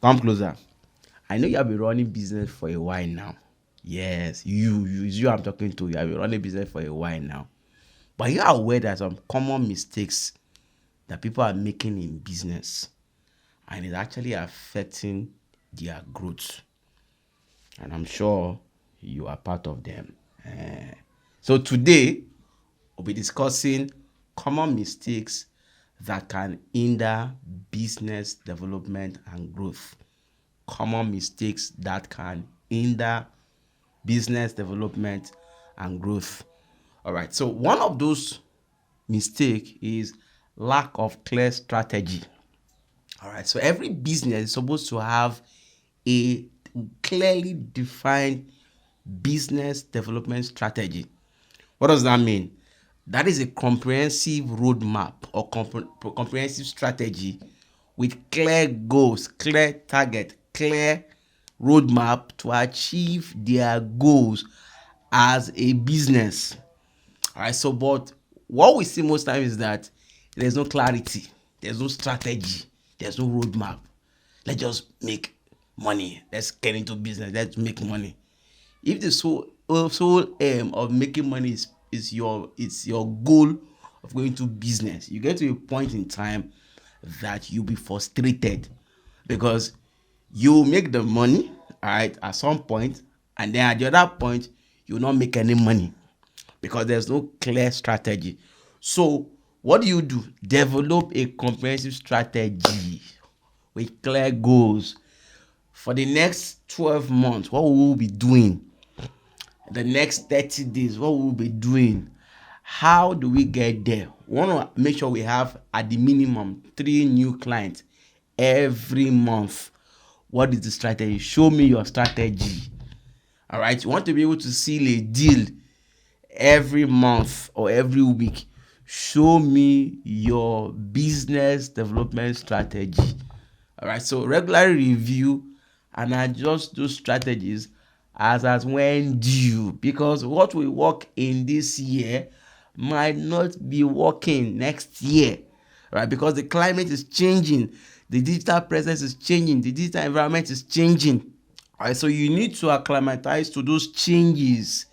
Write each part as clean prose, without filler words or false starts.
Come closer. I know you have been running business for a while now. Yes, you I'm talking to. You have been running business for a while now. But you are aware that some common mistakes that people are making in business, and it's actually affecting their growth. And I'm sure you are part of them. So today we'll be discussing common mistakes that can hinder business development and growth. Common mistakes that can hinder business development and growth. All right. So one of those mistake is lack of clear strategy. All right. So every business is supposed to have a clearly defined business development strategy. What does that mean? That is a comprehensive roadmap or comprehensive strategy with clear goals, clear target, clear roadmap to achieve their goals as a business. All right. So, but what we see most times is that there's no clarity, there's no strategy, there's no roadmap. Let's just make money. Let's get into business. Let's make money. If the sole aim of making money is your goal of going to business, you get to a point in time that you'll be frustrated because you make the money, all right, at some point, and then at the other point you will not make any money because there's no clear strategy. So what do? Develop a comprehensive strategy with clear goals for the next 12 months. What we will be doing the next 30 days, what we'll be doing. How do we get there? We want to make sure we have at the minimum 3 new clients every month. What is the strategy? Show me your strategy. All right. You want to be able to seal a deal every month or every week. Show me your business development strategy. All right. So regularly review and adjust those strategies as when due, because what will work in this year might not be working next year, right? Because the climate is changing, the digital presence is changing, the digital environment is changing. All right, so you need to acclimatize to those changes,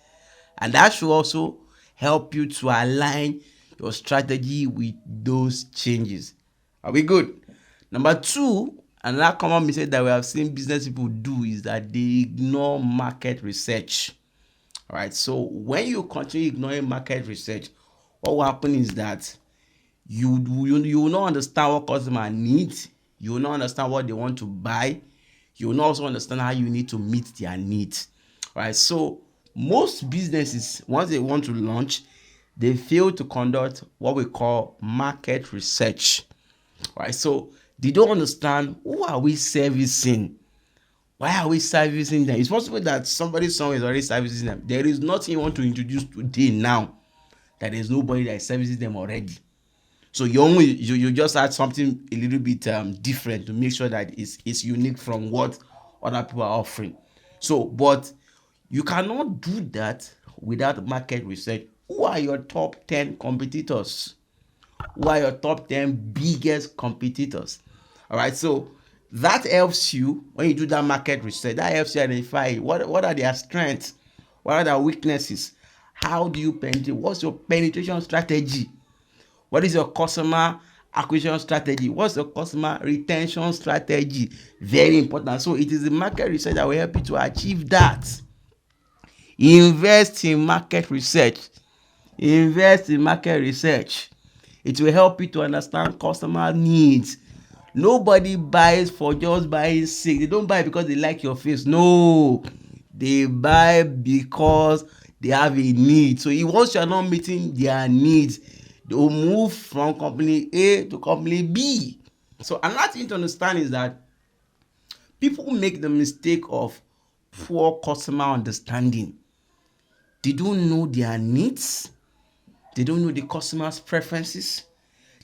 and that should also help you to align your strategy with those changes. Are we good? Number 2, another common mistake that we have seen business people do is that they ignore market research. All right, so when you continue ignoring market research, what will happen is that you will not understand what customer needs, you will not understand what they want to buy, you will not also understand how you need to meet their needs. All right, so most businesses, once they want to launch, they fail to conduct what we call market research. All right, so they don't understand who are we servicing. Why are we servicing them? It's possible that somebody somewhere is already servicing them. There is nothing you want to introduce today now that there's nobody that is servicing them already. So you just add something a little bit different to make sure that it's unique from what other people are offering. So, but you cannot do that without market research. Who are your top 10 competitors? Who are your top 10 biggest competitors? All right, so that helps you when you do that market research. That helps you identify what are their strengths, what are their weaknesses, how do you penetrate, what's your penetration strategy, what is your customer acquisition strategy, what's your customer retention strategy. Very important. So it is the market research that will help you to achieve that. Invest in market research. Invest in market research. It will help you to understand customer needs. Nobody buys for just buying sake. They don't buy because they like your face. No, they buy because they have a need. So once you are not meeting their needs, they will move from company A to company B. So another thing to understand is that people make the mistake of poor customer understanding. They don't know their needs. They don't know the customer's preferences.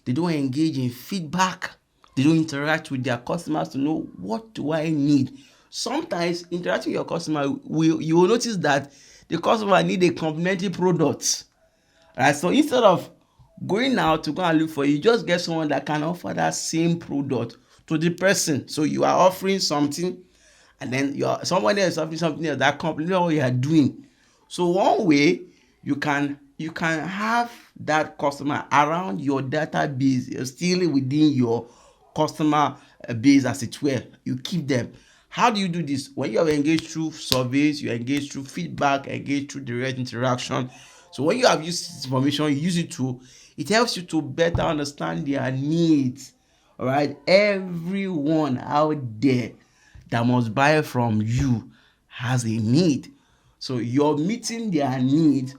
They don't engage in feedback. They don't interact with their customers to know what do I need. Sometimes interacting with your customer, you will notice that the customer need a complementary product. Right? So instead of going out to go and look for you, just get someone that can offer that same product to the person. So you are offering something, and then somebody else offering something else that complements what you are doing. So one way you can have that customer around your database, still within your customer base, as it were. You keep them. How do you do this? When you have engaged through surveys, you engage through feedback, engage through direct interaction. So when you have used this information, you use it helps you to better understand their needs. All right, everyone out there that must buy from you has a need. So your meeting their need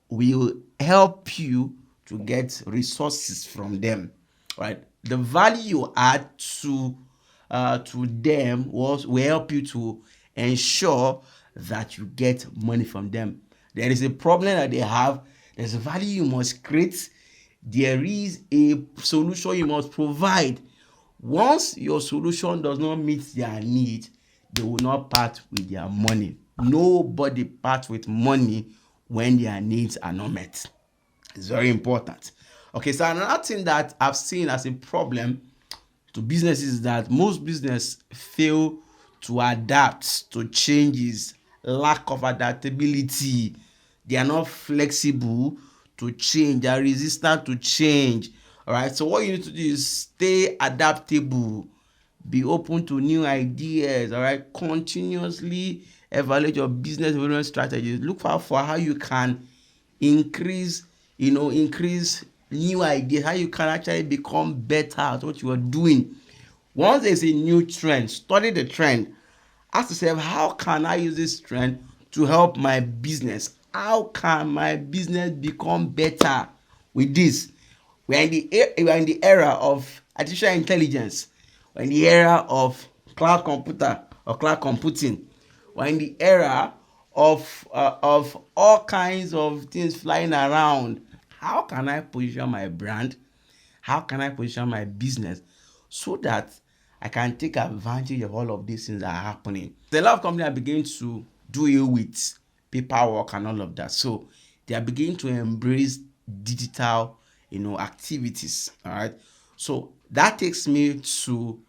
will help you to get resources from them, right? The value you add to them will help you to ensure that you get money from them. There is a problem that they have. There's a value you must create. There is a solution you must provide. Once your solution does not meet their need, they will not part with their money. Nobody parts with money when their needs are not met. It's very important. Okay, so another thing that I've seen as a problem to businesses is that most business fail to adapt to changes. Lack of adaptability. They are not flexible to change. They are resistant to change. All right, so what you need to do is stay adaptable, be open to new ideas. All right, continuously evaluate your business development strategies. Look for how you can increase new ideas, how you can actually become better at what you are doing. Once there's a new trend, study the trend. Ask yourself, how can I use this trend to help my business? How can my business become better with this? We are in the era of artificial intelligence. We're in the era of cloud computer or cloud computing. We're in the era of all kinds of things flying around. How can I position my brand? How can I position my business so that I can take advantage of all of these things that are happening? A lot of companies are beginning to do it with paperwork and all of that. So they are beginning to embrace digital, activities. All right. So that takes me to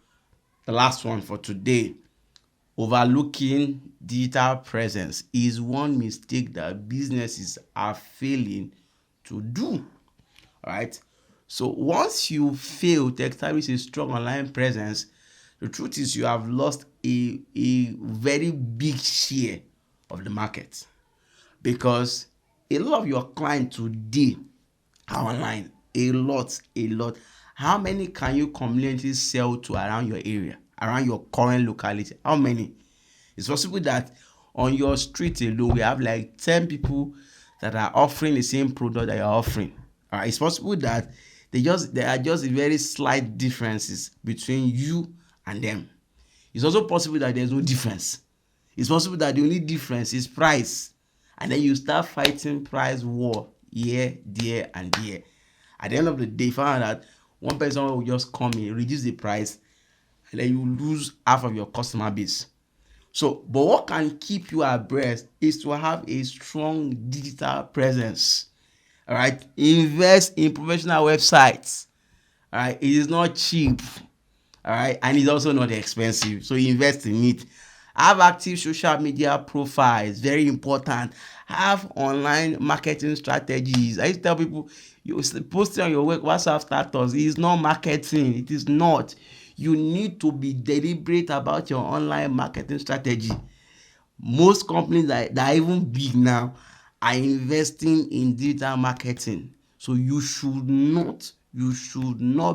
the last one for today. Overlooking digital presence is one mistake that businesses are failing to do. All right. So once you fail to establish a strong online presence, the truth is you have lost a very big share of the market, because a lot of your clients today are online. A lot. How many can you conveniently sell to around your area, around your current locality? How many? It's possible that on your street alone we have like 10 people that are offering the same product that you're offering. It's possible that there are just very slight differences between you and them. It's also possible that there's no difference. It's possible that the only difference is price, and then you start fighting price war here, there, and there. At the end of the day, find out that one person will just come in, reduce the price, and then you lose half of your customer base. So, but what can keep you abreast is to have a strong digital presence. All right, invest in professional websites. All right, it is not cheap. All right, and it's also not expensive, so invest in it. Have active social media profiles, very important. Have online marketing strategies. I used to tell people, you posting on your WhatsApp status is not marketing. It is not. You need to be deliberate about your online marketing strategy. Most companies that are even big now are investing in digital marketing. So you should not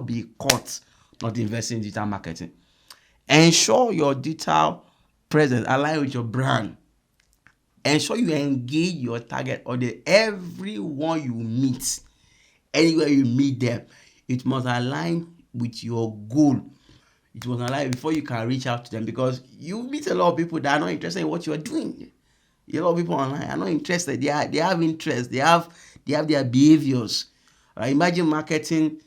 be caught not investing in digital marketing. Ensure your digital presence align with your brand. Ensure you engage your target audience. Everyone you meet, anywhere you meet them, it must align with your goal. It must align before you can reach out to them, because you meet a lot of people that are not interested in what you are doing. A lot of people online are not interested. They have interest. They have their behaviors. Imagine marketing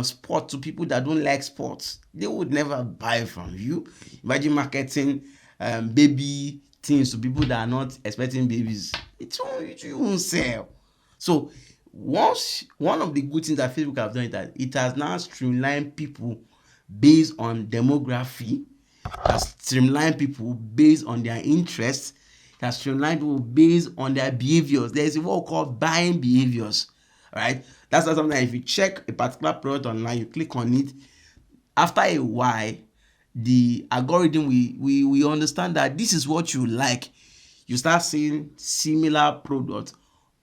sport to people that don't like sports. They would never buy from you. Imagine marketing baby things to people that are not expecting babies. It won't sell. So one of the good things that Facebook have done is that it has now streamlined people based on demography. It has streamlined people based on their interests. It has streamlined people based on their behaviors. There is what we call buying behaviors. Right? That's why sometimes if you check a particular product online, you click on it, after a while, the algorithm we understand that this is what you like. You start seeing similar products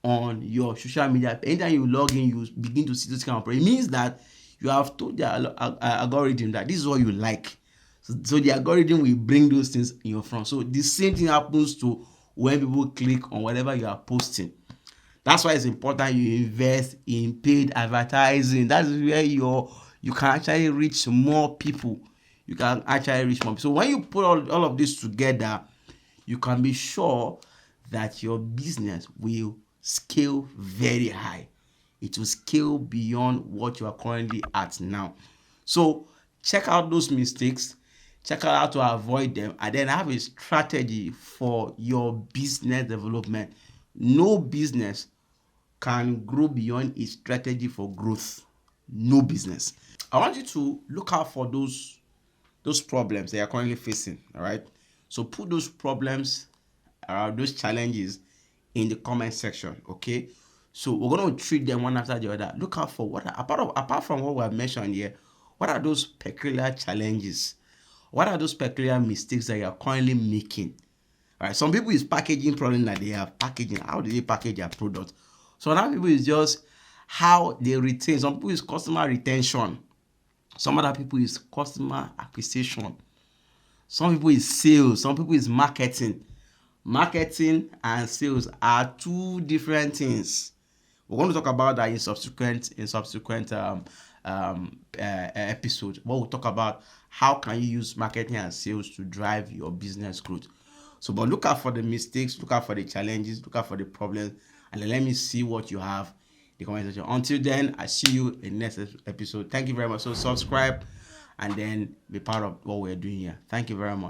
on your social media. Anytime you log in, you begin to see this kind of product. It means that you have told the algorithm that this is what you like. So the algorithm will bring those things in your front. So the same thing happens to when people click on whatever you are posting. That's why it's important you invest in paid advertising. That's where you can actually reach more people. You can actually reach more people. So when you put all of this together, you can be sure that your business will scale very high. It will scale beyond what you are currently at now. So check out those mistakes, check out how to avoid them, and then have a strategy for your business development. No business can grow beyond its strategy for growth. No business. I want you to look out for those problems that you're currently facing. All right. So put those problems, those challenges in the comment section. Okay. So we're going to treat them one after the other. Look out for what apart from what we have mentioned here. What are those peculiar challenges? What are those peculiar mistakes that you are currently making? All right. Some people is packaging problem that they have. Packaging. How do they package their product? So other people is just how they retain. Some people is customer retention. Some other people is customer acquisition. Some people is sales. Some people is marketing. Marketing and sales are two different things. We're going to talk about that in subsequent episode. Where we'll talk about how can you use marketing and sales to drive your business growth. So, but look out for the mistakes, look out for the challenges, look out for the problems, and then let me see what you have in the comment section. Until then, I see you in the next episode. Thank you very much. So subscribe and then be part of what we're doing here. Thank you very much.